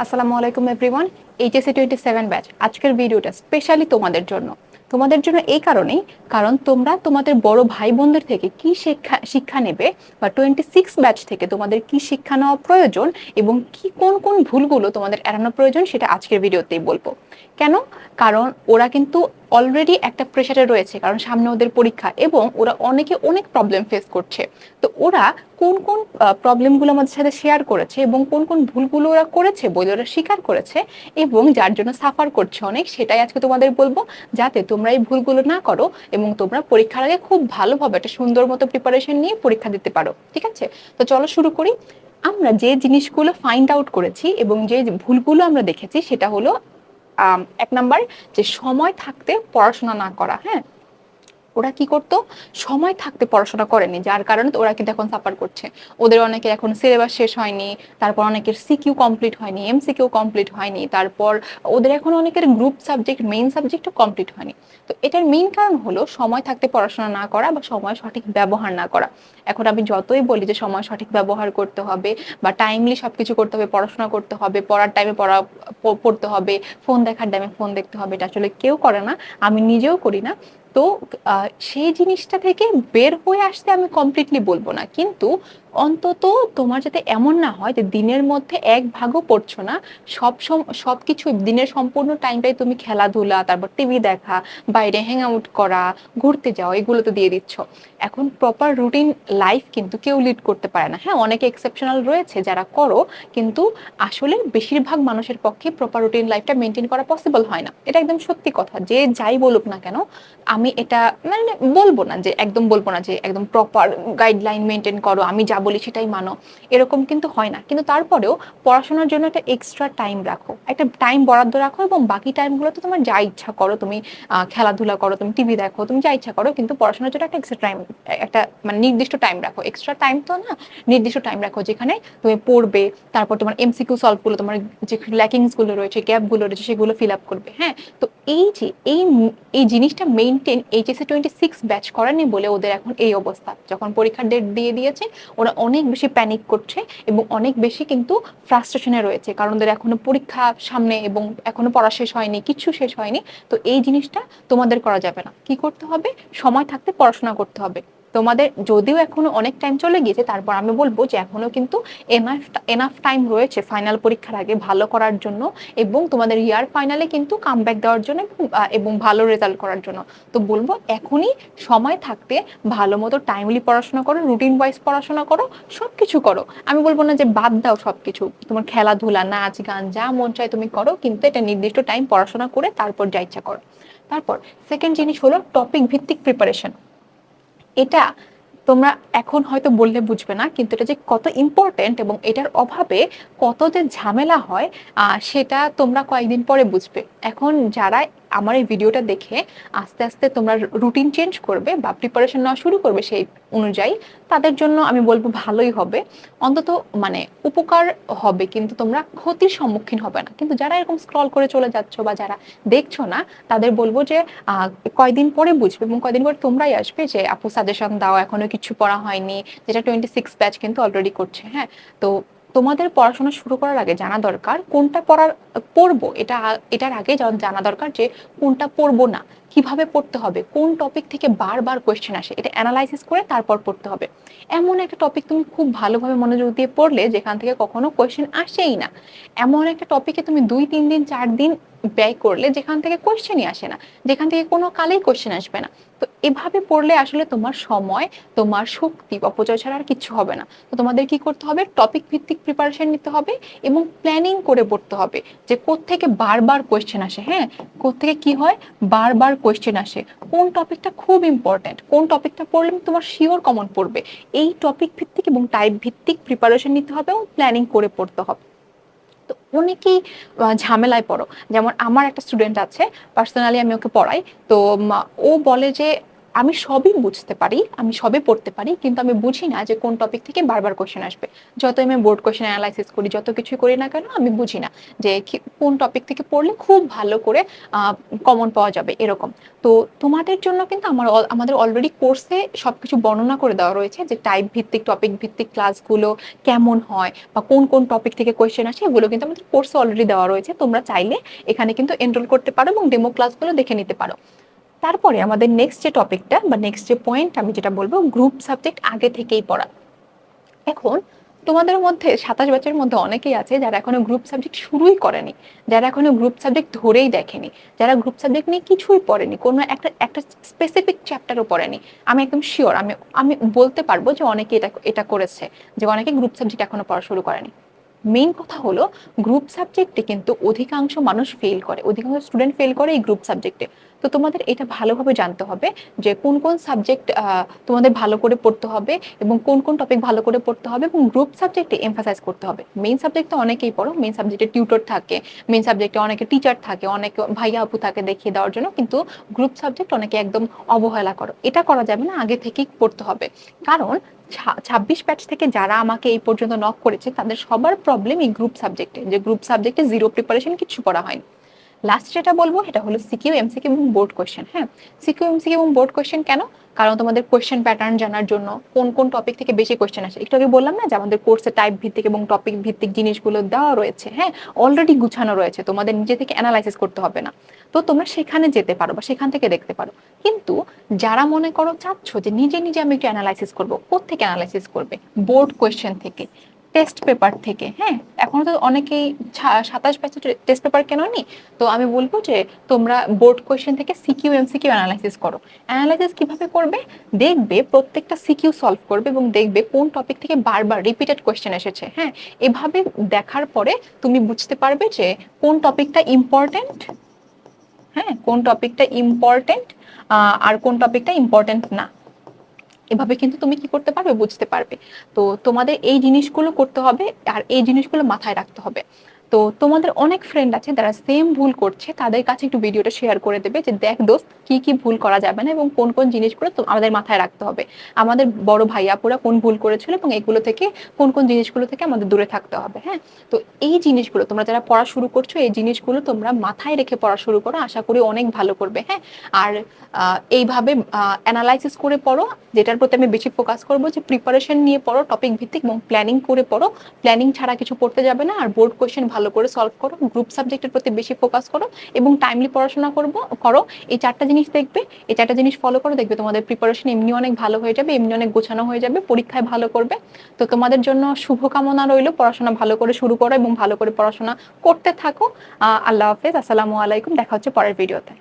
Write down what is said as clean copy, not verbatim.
আসসালামু আলাইকুম everyone. HSC 27 batch আজকের ভিডিওটা স্পেশালি তোমাদের জন্য এই কারণেই, কারণ তোমরা তোমাদের বড় ভাই বোনদের থেকে কি শিক্ষা নেবে বা 26 ব্যাচ থেকে তোমাদের কি শিক্ষা নেওয়া প্রয়োজন এবং কি কোন কোন ভুলগুলো তোমাদের এড়ানো প্রয়োজন সেটা আজকের ভিডিওতেই বলবো। কেন? কারণ ওরা কিন্তু অলরেডি একটা প্রেশারে রয়েছে, কারণ সামনে ওদের পরীক্ষা এবং ওরা অনেক প্রবলেম ফেস করছে। তো ওরা কোন কোন প্রবলেমগুলো আমাদের সাথে শেয়ার করেছে এবং কোন কোন ভুলগুলো ওরা করেছে বলে ওরা স্বীকার করেছে এবং যার জন্য সাফার করছে অনেক, সেটাই আজকে তোমাদের বলবো, যাতে তোমরা এই ভুলগুলো না করো এবং তোমরা পরীক্ষার আগে খুব ভালোভাবে একটা সুন্দর মতো প্রিপারেশন নিয়ে পরীক্ষা দিতে পারো। ঠিক আছে, তো চলো শুরু করি। আমরা যে জিনিসগুলো ফাইন্ড আউট করেছি এবং যে ভুলগুলো আমরা দেখেছি সেটা হলো এক নাম্বার, যে সময় থাকতে পড়াশোনা না করা। হ্যাঁ, ওরা কি করতো, সময় থাকতে পড়াশোনা করেনি, যার কারণে ওরা কিন্তু এখন সাফার করছে। ওদের অনেকের এখন সিলেবাস শেষ হয়নি, তারপর অনেকের সিকিউ কমপ্লিট হয়নি, এমসিকিউ কমপ্লিট হয়নি, তারপর ওদের এখন অনেকের গ্রুপ সাবজেক্ট মেইন সাবজেক্টও কমপ্লিট হয়নি। তো এটার মেইন কারণ হলো সময় থাকতে পড়াশোনা না করা বা সময় সঠিক ব্যবহার না করা। এখন আমি যতই বলি যে সময় সঠিক ব্যবহার করতে হবে বা টাইমলি সবকিছু করতে হবে, পড়াশোনা করতে হবে, পড়ার টাইমে পড়তে হবে, ফোন দেখার টাইমে ফোন দেখতে হবে, এটা আসলে কেউ করে না, আমি নিজেও করি না। তো সেই জিনিসটা থেকে বের হয়ে আসতে আমি কমপ্লিটলি বলবো না, কিন্তু অন্তত তোমার যাতে এমন না হয় যে দিনের মধ্যে এক ভাগও পড়ছো না, সবকিছু দিনের সম্পূর্ণ টাইমটাই তুমি খেলাধুলা, তারপর টিভি দেখা, বাইরে হ্যাং আউট করা, ঘুরতে যাওয়া, এগুলো তো দিয়ে দিচ্ছ। এখন প্রপার রুটিন লাইফ কিন্তু কেউ লিড করতে পারে না। হ্যাঁ, অনেকে এক্সেপশনাল রয়েছে যারা করো, কিন্তু আসলে বেশিরভাগ মানুষের পক্ষে প্রপার রুটিন লাইফটা মেনটেন করা পসিবল হয় না। এটা একদম সত্যি কথা, যে যাই বলুক না কেন। আমি এটা মানে বলবো না যে একদম, বলবো না যে একদম প্রপার গাইডলাইন মেনটেন করো, আমি যা বলি সেটাই মানো, এরকম কিন্তু হয় না। কিন্তু তারপরেও পড়াশোনার জন্য একটা এক্সট্রা টাইম রাখো, একটা টাইম বরাদ্দ রাখো, এবং বাকি টাইমগুলোতে তোমার যা ইচ্ছা করো, তুমি খেলাধুলা করো, তুমি টিভি দেখো, তুমি যা ইচ্ছা করো, কিন্তু পড়াশোনার জন্য একটা এক্সট্রা টাইম, একটা মানে নির্দিষ্ট টাইম রাখো। এক্সট্রা টাইম তো না, নির্দিষ্ট টাইম রাখো যেখানে তুমি পড়বে, তারপর তোমার এমসিকিউ সলভগুলো, তোমার যে ল্যাকিংসগুলো রয়েছে, গ্যাপগুলো রয়েছে, সেগুলো ফিল আপ করবে। হ্যাঁ, তো এই যে এই জিনিসটা মেইনটেন এইচএসসি 26 ব্যাচ করেনি বলে ওদের এখন এই অবস্থা। যখন পরীক্ষার ডেট দিয়ে দিয়েছে, ওরা অনেক বেশি প্যানিক করছে এবং অনেক বেশি কিন্তু ফ্রাস্ট্রেশনে রয়েছে, কারণ ওদের এখনো পরীক্ষা সামনে এবং এখনো পড়া শেষ হয়নি, কিছু শেষ হয়নি। তো এই জিনিসটা তোমাদের করা যাবে না। কি করতে হবে? সময় থাকতে পড়াশোনা করতে হবে। তোমাদের যদিও এখনো অনেক টাইম চলে গিয়েছে, তারপর আমি বলবো যে এখনো কিন্তু এনাফ এনাফ টাইম রয়েছে ফাইনাল পরীক্ষার আগে ভালো করার জন্য, এবং তোমাদের ইয়ার ফাইনালে কিন্তু কামব্যাক দেওয়ার জন্য এবং ভালো রেজাল্ট করার জন্য। তো বলবো এখনই সময় থাকতে ভালো মতো টাইমলি পড়াশোনা করো, রুটিন ওয়াইজ পড়াশোনা করো, সবকিছু করো। আমি বলবো না যে বাদ দাও সবকিছু, তোমার খেলাধুলা, নাচ গান যা মন চায় তুমি করো, কিন্তু এটা নির্দিষ্ট টাইম পড়াশোনা করে তারপর যা ইচ্ছা করো। তারপর সেকেন্ড জিনিস হলো টপিক ভিত্তিক প্রিপারেশন। এটা তোমরা এখন হয়তো বললে বুঝবে না, কিন্তু এটা যে কত ইম্পর্টেন্ট এবং এটার অভাবে কত যে ঝামেলা হয়, সেটা তোমরা কয়েকদিন পরে বুঝবে। এখন যারা আমার এই ভিডিওটা দেখে আস্তে আস্তে তোমরা রুটিন চেঞ্জ করবে বা প্রিপারেশন নেওয়া শুরু করবে সেই অনুযায়ী, তাদের জন্য আমি বলবো ভালোই হবে, অন্তত মানে উপকার হবে, কিন্তু তোমরা ক্ষতির সম্মুখীন হবে না। কিন্তু যারা এরকম স্ক্রল করে চলে যাচ্ছ বা যারা দেখছো না, তাদের বলবো যে কয়দিন পরে বুঝবে এবং কয়দিন পরে তোমরাই আসবে যে আপু সাজেশন দাও, এখনো কিছু পড়া হয়নি, যেটা 26 ব্যাচ কিন্তু অলরেডি করছে। হ্যাঁ, তো তোমাদের পড়াশোনা শুরু করার আগে জানা দরকার কোনটা পড়বো, এটার আগে জানা দরকার যে কোনটা পড়বো না, কিভাবে পড়তে হবে, কোন টপিক থেকে বারবার কোয়েশ্চেন আসে, এটা অ্যানালাইসিস করে তারপর পড়তে হবে। এমন একটা টপিক তুমি খুব ভালোভাবে মনোযোগ দিয়ে পড়লে যেখান থেকে কখনো কোয়েশ্চেন আসেই না, এমন একটা টপিকে তুমি 2-3 দিন 4 দিন ব্যয় করলে যেখান থেকে কোয়েশ্চেনই আসে না, যেখান থেকে কোনো কালেই কোয়েশ্চেন আসবে না। তো এভাবে পড়লে আসলে তোমার সময়, তোমার শক্তি অপচয় ছাড়া আর কিচ্ছু হবে না। তো তোমাদের কি করতে হবে? টপিক ভিত্তিক প্রিপারেশন নিতে হবে এবং প্ল্যানিং করে পড়তে হবে যে কোত্থেকে বারবার কোয়েশ্চেন আসে। হ্যাঁ, কোত্থেকে কি হয়, বারবার কোয়েশ্চেন আসে, কোন টপিকটা খুব ইম্পর্টেন্ট, কোন টপিকটা পড়লে তোমার শিওর কমন পড়বে, এই টপিক ভিত্তিক এবং টাইপ ভিত্তিক প্রিপারেশন নিতে হবে এবং প্ল্যানিং করে পড়তে হবে। তো অনেকেই ঝামেলায় পড়ো। যেমন আমার একটা স্টুডেন্ট আছে, পার্সোনালি আমি ওকে পড়াই। তো ও বলে যে আমি সবই বুঝতে পারি, আমি সবই পড়তে পারি, কিন্তু আমি বুঝি না যে কোন টপিক থেকে বারবার কোশ্চেন আসবে। যত আমি বোর্ড কোশ্চেন অ্যানালাইসিস করি, যত কিছু করি না কেন, আমি বুঝি না যে কোন টপিক থেকে পড়লে খুব ভালো করে কমন পাওয়া যাবে এরকম। তো তোমাদের জন্য কিন্তু আমাদের অলরেডি কোর্সে সবকিছু বর্ণনা করে দেওয়া রয়েছে যে টাইপ ভিত্তিক, টপিক ভিত্তিক ক্লাসগুলো কেমন হয় বা কোন কোন টপিক থেকে কোয়েশ্চেন আসে, এগুলো কিন্তু আমাদের কোর্সে অলরেডি দেওয়া রয়েছে। তোমরা চাইলে এখানে কিন্তু এনরোল করতে পারো এবং ডেমো ক্লাসগুলো দেখে নিতে পারো। তারপরে আমাদের নেক্সট যে টপিকটা বা নেক্সট যে পয়েন্ট আমি যেটা বলবো, গ্রুপ সাবজেক্ট আগে থেকেই পড়া। এখন তোমাদের মধ্যে 27 মধ্যে অনেকেই আছে যারা এখনো গ্রুপ সাবজেক্ট শুরুই করেনি, যারা এখনো গ্রুপ সাবজেক্ট ধরেই দেখেনি, যারা গ্রুপ সাবজেক্ট নিয়ে কিছুই পড়েনি, কোনো একটা একটা স্পেসিফিক চ্যাপ্টারও পড়েনি। আমি একদম শিওর, আমি আমি বলতে পারবো যে অনেকে এটা এটা করেছে, যে অনেকে গ্রুপ সাবজেক্ট এখনো পড়া শুরু করেনি। মেইন কথা হলো, গ্রুপ সাবজেক্টে কিন্তু অধিকাংশ মানুষ ফেল করে, অধিকাংশ স্টুডেন্ট ফেল করে এই গ্রুপ সাবজেক্টে। তো তোমাদের এটা ভালোভাবে জানতে হবে যে কোন কোন সাবজেক্ট তোমাদের ভালো করে পড়তে হবে এবং কোন কোন টপিক ভালো করে পড়তে হবে, এবং গ্রুপ সাবজেক্টে এমফাসাইজ করতে হবে। মেইন সাবজেক্ট তো অনেকেই পড়ো, মেইন সাবজেক্টে টিউটর থাকে, মেইন সাবজেক্টে অনেকে টিচার থাকে, অনেকে ভাইয়া আপু থাকে দেখিয়ে দেওয়ার জন্য, কিন্তু গ্রুপ সাবজেক্ট অনেকে একদম অবহেলা করো। এটা করা যাবে না, আগে থেকেই পড়তে হবে। কারণ 26 ব্যাচ থেকে যারা আমাকে এই পর্যন্ত নক করেছে তাদের সবার প্রবলেম এই গ্রুপ সাবজেক্টে, যে গ্রুপ সাবজেক্টে জিরো প্রিপারেশন, কিছু করা হয়নি। লাস্ট যেটা বলবো এটা হলো সিকিউ এমসিকিউ এবং বোর্ড কোয়েশ্চেন। হ্যাঁ, সিকিউ এমসিকিউ এবং বোর্ড কোয়েশ্চেন কেন? কারণ তোমাদের কোয়েশ্চেন প্যাটার্ন জানার জন্য, কোন কোন টপিক থেকে বেশি কোয়েশ্চেন আসে। একটু আগে বললাম না যে আমাদের কোর্সে টাইপ ভিত্তিক এবং টপিক ভিত্তিক জিনিসগুলো দেওয়া রয়েছে, হ্যাঁ, অলরেডি গুছানো রয়েছে, তোমাদের নিজে থেকে অ্যানালাইসিস করতে হবে না। তো তোমরা সেখানে যেতে পারো বা সেখান থেকে দেখতে পারো। কিন্তু যারা মনে করো চাচ্ছ যে নিজে নিজে আমি একটু অ্যানালাইসিস করবো, কোত্থেকে অ্যানালাইসিস করবে? বোর্ড কোয়েশ্চেন থেকে, টেস্ট পেপার থেকে। হ্যাঁ, এখনো তো অনেকেই 27 ব্যাচে টেস্ট পেপার কেননি। তো আমি বলবো যে তোমরা বোর্ড কোয়েশ্চেন থেকে সিকিউ এমসিকিউ অ্যানালাইসিস করো। অ্যানালাইসিস কিভাবে করবে? দেখবে প্রত্যেকটা সিকিউ সলভ করবে এবং দেখবে কোন টপিক থেকে বারবার রিপিটেড কোয়েশ্চেন এসেছে। হ্যাঁ, এভাবে দেখার পরে তুমি বুঝতে পারবে যে কোন টপিকটা ইম্পর্টেন্ট, হ্যাঁ, কোন টপিকটা ইম্পর্টেন্ট আর কোন টপিকটা ইম্পর্টেন্ট না। এভাবে কিন্তু তুমি কি করতে পারবে, বুঝতে পারবে। তো তোমাদের এই জিনিসগুলো করতে হবে আর এই জিনিসগুলো মাথায় রাখতে হবে। তো তোমাদের অনেক ফ্রেন্ড আছে যারা সেম ভুল করছে, তাদের কাছে একটু ভিডিওটা শেয়ার করে দেবে যে দেখ দোস্ত, কি কি ভুল করা যাবে না এবং কোন কোন জিনিসগুলো তো আমাদের মাথায় রাখতে হবে। আমাদের বড় ভাইয়াপুরা কোন ভুল করেছিল এবং এগুলো থেকে কোন কোন জিনিসগুলো থেকে আমাদের দূরে থাকতে হবে। হ্যাঁ, তো এই জিনিসগুলো তোমরা যারা পড়া শুরু করছো, এই জিনিসগুলো তোমরা মাথায় রেখে পড়া শুরু করো, আশা করি অনেক ভালো করবে। হ্যাঁ, আর এইভাবে অ্যানালাইসিস করে পড়ো। যেটার প্রতি আমি বেশি ফোকাস করবো যে প্রিপারেশন নিয়ে পড়ো, টপিক ভিত্তিক, এবং প্ল্যানিং করে পড়ো। প্ল্যানিং ছাড়া কিছু পড়তে যাবে না। আর বোর্ড কোয়েশ্চেন ভালো করে সলভ করো, গ্রুপ সাবজেক্টের প্রতি বেশি ফোকাস করো এবং টাইমলি পড়াশোনা করো। এই 4টা জিনিস দেখবে, এই 4টা জিনিস ফলো করো, দেখবে তোমাদের প্রিপারেশন এমনি অনেক ভালো হয়ে যাবে, এমনি অনেক গোছানো হয়ে যাবে, পরীক্ষায় ভালো করবে। তো তোমাদের জন্য শুভকামনা রইলো, পড়াশোনা ভালো করে শুরু করো এবং ভালো করে পড়াশোনা করতে থাকো। আল্লাহ হাফেজ, আসসালামু আলাইকুম, দেখা হচ্ছে পরের ভিডিওতে।